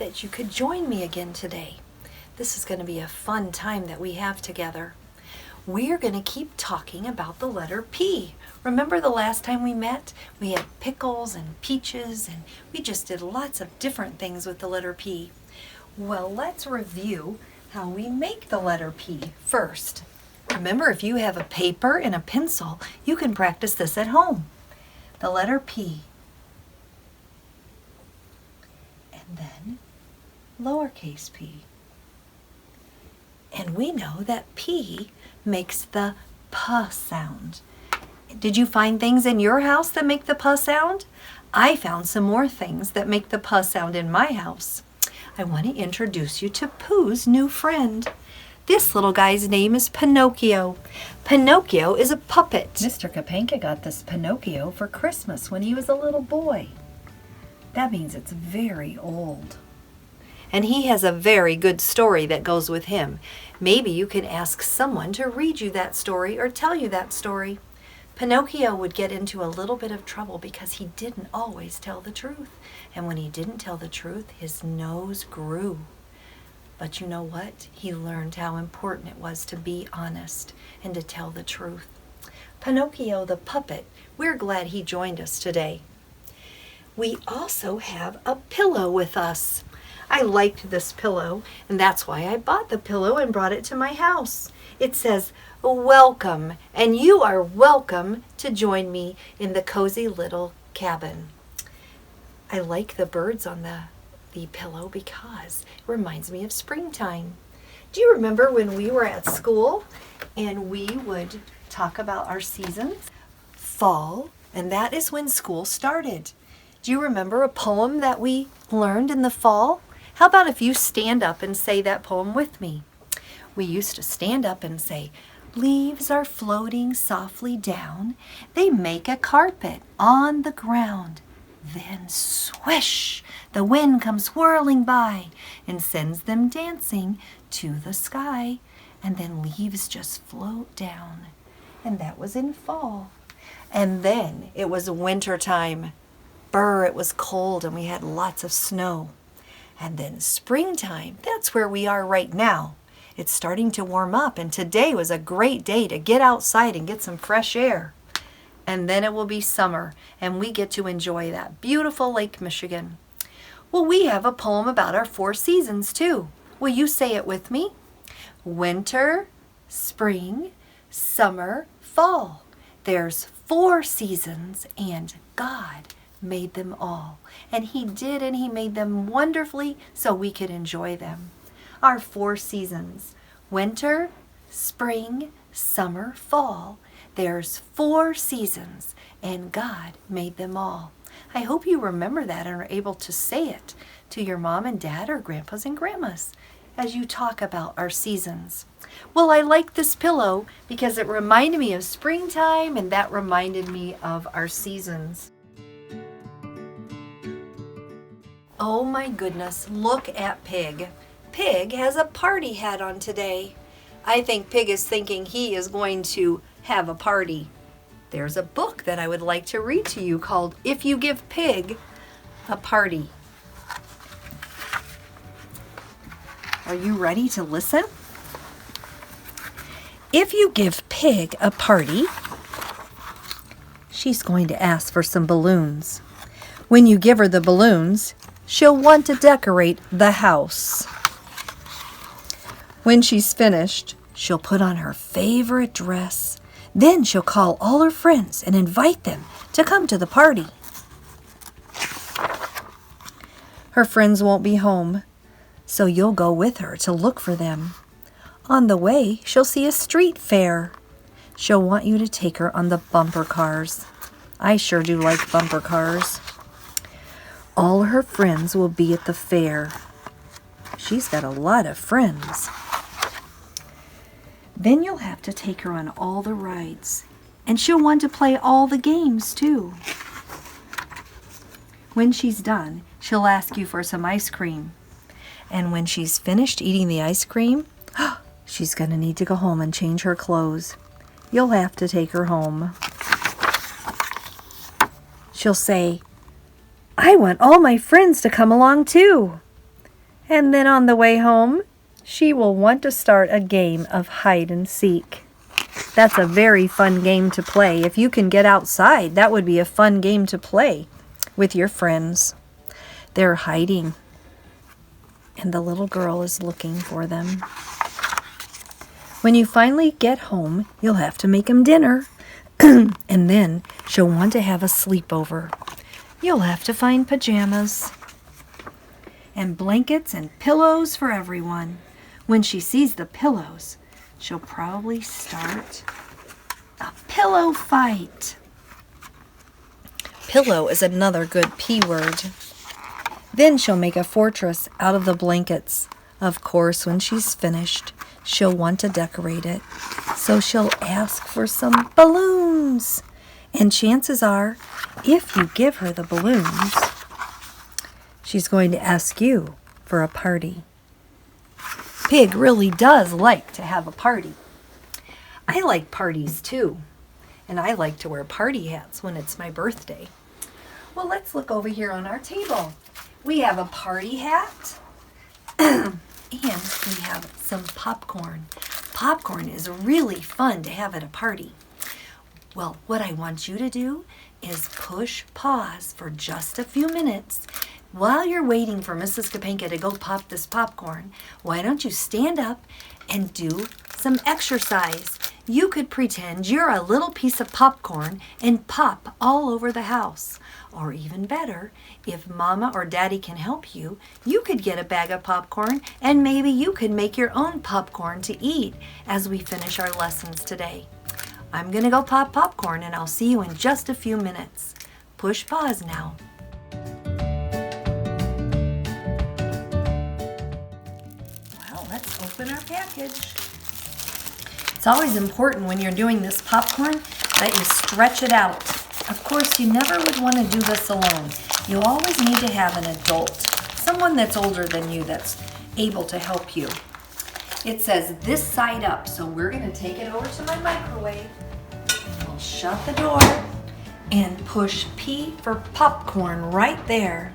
that you could join me again today. This is going to be a fun time that we have together. We're going to keep talking about the letter P. Remember the last time we met? We had pickles and peaches, and we just did lots of different things with the letter P. Well, let's review how we make the letter P first. Remember, if you have a paper and a pencil, you can practice this at home. The letter P. And then lowercase p. And we know that P makes the P sound. Did you find things in your house that make the P sound? I found some more things that make the P sound in my house. I want to introduce you to Pooh's new friend. This little guy's name is Pinocchio. Pinocchio is a puppet. Mr. Kapanka got this Pinocchio for Christmas when he was a little boy. That means it's very old. And he has a very good story that goes with him. Maybe you can ask someone to read you that story or tell you that story. Pinocchio would get into a little bit of trouble because he didn't always tell the truth. And when he didn't tell the truth, his nose grew. But you know what? He learned how important it was to be honest and to tell the truth. Pinocchio the puppet, we're glad he joined us today. We also have a pillow with us. I liked this pillow, and that's why I bought the pillow and brought it to my house. It says, "Welcome," and you are welcome to join me in the cozy little cabin. I like the birds on the pillow because it reminds me of springtime. Do you remember when we were at school and we would talk about our seasons? Fall, and that is when school started. Do you remember a poem that we learned in the fall? How about if you stand up and say that poem with me? We used to stand up and say, "Leaves are floating softly down. They make a carpet on the ground. Then swish, the wind comes whirling by and sends them dancing to the sky. And then leaves just float down." And that was in fall. And then it was winter time. Brr, it was cold and we had lots of snow. And then springtime, that's where we are right now. It's starting to warm up, and today was a great day to get outside and get some fresh air. And then it will be summer, and we get to enjoy that beautiful Lake Michigan. Well, we have a poem about our 4 seasons too. Will you say it with me? Winter, spring, summer, fall. There's 4 seasons, and God made them all. And he did, and he made them wonderfully so we could enjoy them. Our 4 seasons, winter, spring, summer, fall. There's 4 seasons, and God made them all. I hope you remember that and are able to say it to your mom and dad or grandpas and grandmas as you talk about our seasons. Well, I like this pillow because it reminded me of springtime, and that reminded me of our seasons. Oh my goodness, look at Pig. Pig has a party hat on today. I think Pig is thinking he is going to have a party. There's a book that I would like to read to you called "If You Give Pig a Party." Are you ready to listen? If you give Pig a party, she's going to ask for some balloons. When you give her the balloons, she'll want to decorate the house. When she's finished, she'll put on her favorite dress. Then she'll call all her friends and invite them to come to the party. Her friends won't be home, so you'll go with her to look for them. On the way, she'll see a street fair. She'll want you to take her on the bumper cars. I sure do like bumper cars. All her friends will be at the fair. She's got a lot of friends. Then you'll have to take her on all the rides, and she'll want to play all the games too. When she's done, she'll ask you for some ice cream. And when she's finished eating the ice cream, she's going to need to go home and change her clothes. You'll have to take her home. She'll say, "I want all my friends to come along too." And then on the way home, she will want to start a game of hide and seek. That's a very fun game to play. If you can get outside, that would be a fun game to play with your friends. They're hiding, and the little girl is looking for them. When you finally get home, you'll have to make them dinner, and then she'll want to have a sleepover. You'll have to find pajamas and blankets and pillows for everyone. When she sees the pillows, she'll probably start a pillow fight. Pillow is another good P word. Then she'll make a fortress out of the blankets. Of course, when she's finished, she'll want to decorate it. So she'll ask for some balloons. And chances are, if you give her the balloons, she's going to ask you for a party. Pig really does like to have a party. I like parties too. And I like to wear party hats when it's my birthday. Well, let's look over here on our table. We have a party hat, and we have some popcorn. Popcorn is really fun to have at a party. Well, what I want you to do is push pause for just a few minutes. While you're waiting for Mrs. Kapanka to go pop this popcorn, why don't you stand up and do some exercise? You could pretend you're a little piece of popcorn and pop all over the house. Or even better, if Mama or Daddy can help you, you could get a bag of popcorn and maybe you could make your own popcorn to eat as we finish our lessons today. I'm going to go pop popcorn and I'll see you in just a few minutes. Push pause now. Well, let's open our package. It's always important when you're doing this popcorn that you stretch it out. Of course, you never would want to do this alone. You always need to have an adult, someone that's older than you that's able to help you. It says this side up, so we're going to take it over to my microwave. We'll shut the door and push P for popcorn right there.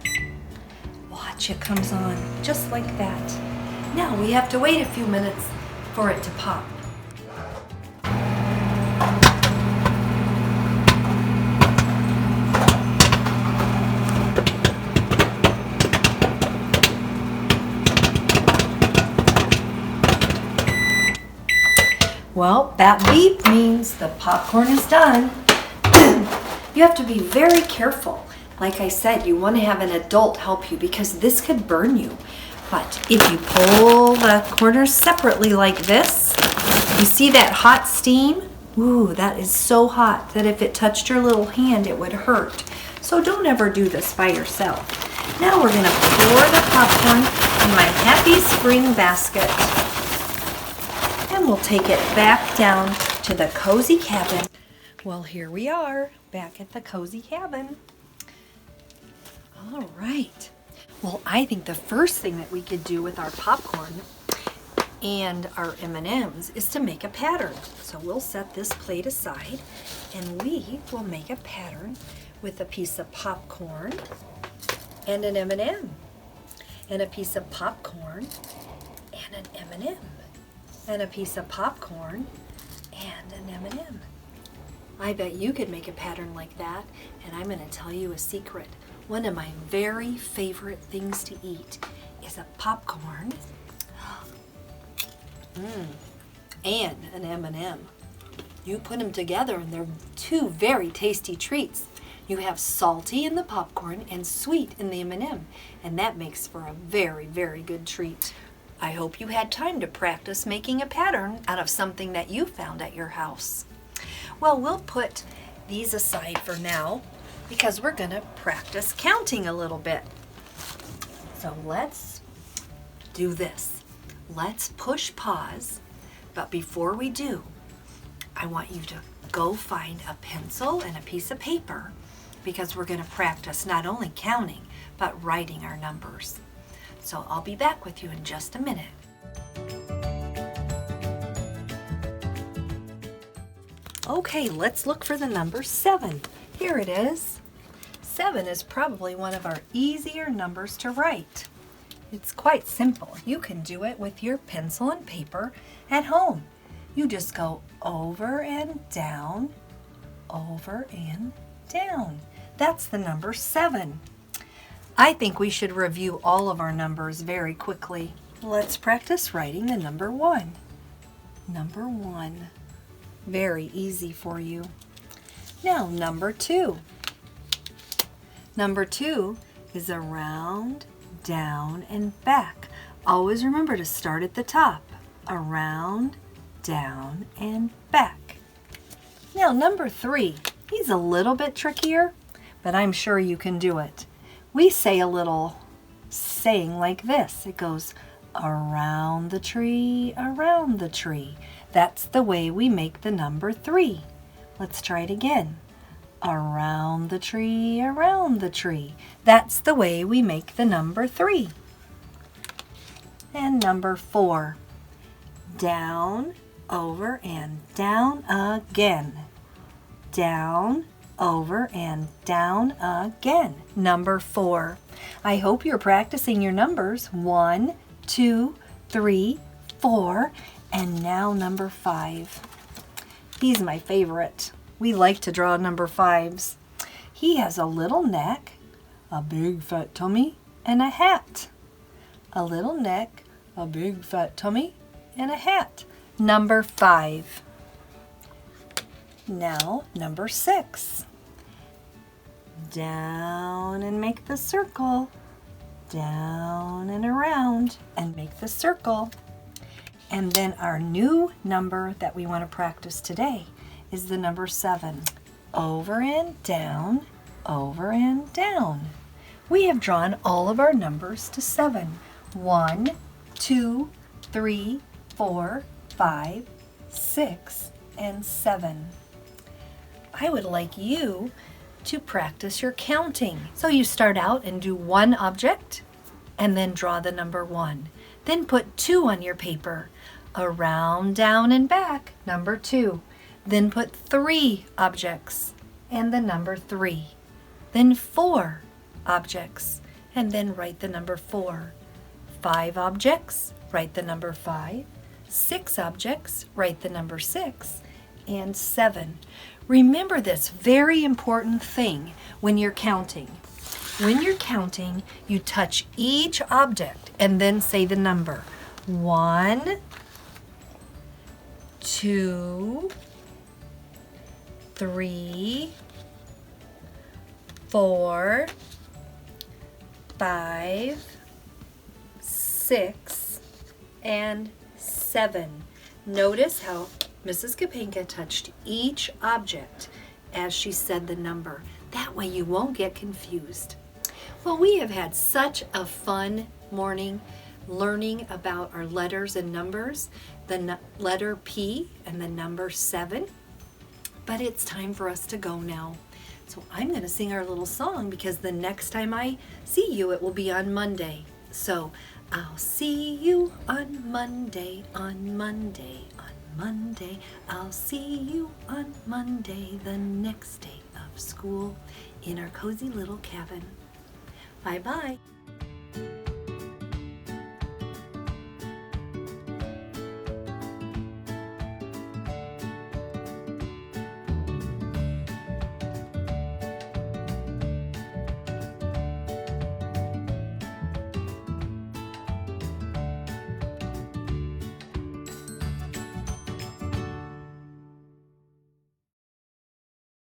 Watch, it comes on just like that. Now we have to wait a few minutes for it to pop. Well, that beep means the popcorn is done. You have to be very careful. Like I said, you want to have an adult help you because this could burn you. But if you pull the corners separately like this, you see that hot steam? Ooh, that is so hot that if it touched your little hand, it would hurt. So don't ever do this by yourself. Now we're going to pour the popcorn in my Happy Spring basket. And we'll take it back down to the cozy cabin. Well, here we are, back at the cozy cabin. All right. Well, I think the first thing that we could do with our popcorn and our M&Ms is to make a pattern. So we'll set this plate aside and we will make a pattern with a piece of popcorn and an M&M, and a piece of popcorn and an M&M, and a piece of popcorn and an M&M. I bet you could make a pattern like that, and I'm going to tell you a secret. One of my very favorite things to eat is a popcorn and an M&M. You put them together and they're two very tasty treats. You have salty in the popcorn and sweet in the M&M, and that makes for a very, very good treat. I hope you had time to practice making a pattern out of something that you found at your house. Well, we'll put these aside for now because we're going to practice counting a little bit. So let's do this. Let's push pause, but before we do, I want you to go find a pencil and a piece of paper because we're going to practice not only counting, but writing our numbers. So I'll be back with you in just a minute. Okay, let's look for the number 7. Here it is. 7 is probably one of our easier numbers to write. It's quite simple. You can do it with your pencil and paper at home. You just go over and down, over and down. That's the number 7. I think we should review all of our numbers very quickly. Let's practice writing the number 1. Number 1. Very easy for you. Now, number 2. Number 2 is around, down, and back. Always remember to start at the top. Around, down, and back. Now, number 3. He's a little bit trickier, but I'm sure you can do it. We say a little saying like this. It goes around the tree, around the tree. That's the way we make the number 3. Let's try it again. Around the tree, around the tree. That's the way we make the number 3. And number 4. Down, over, and down again. Down, over, and down again. Number 4. I hope you're practicing your numbers. 1, 2, 3, 4, and now number 5. He's my favorite. We like to draw number 5s. He has a little neck, a big fat tummy, and a hat. A little neck, a big fat tummy, and a hat. Number 5. Now, number 6. Down and make the circle. Down and around and make the circle. And then our new number that we want to practice today is the number 7. Over and down, over and down. We have drawn all of our numbers to 7. 1, 2, 3, 4, 5, 6, and 7. I would like you to practice your counting. So you start out and do one object and then draw the number 1. Then put 2 on your paper. Around, down, and back, number 2. Then put 3 objects and the number 3. Then 4 objects and then write the number 4. 5 objects, write the number 5. 6 objects, write the number 6. And 7. Remember this very important thing when you're counting. When you're counting, you touch each object and then say the number. 1, 2, 3, 4, 5, 6, and 7. Notice how Mrs. Kapanka touched each object as she said the number. That way you won't get confused. Well, we have had such a fun morning learning about our letters and numbers, the letter P and the number 7. But it's time for us to go now. So I'm going to sing our little song because the next time I see you, it will be on Monday. So I'll see you on Monday, on Monday, on Monday. I'll see you on Monday, the next day of school, in our cozy little cabin. Bye-bye.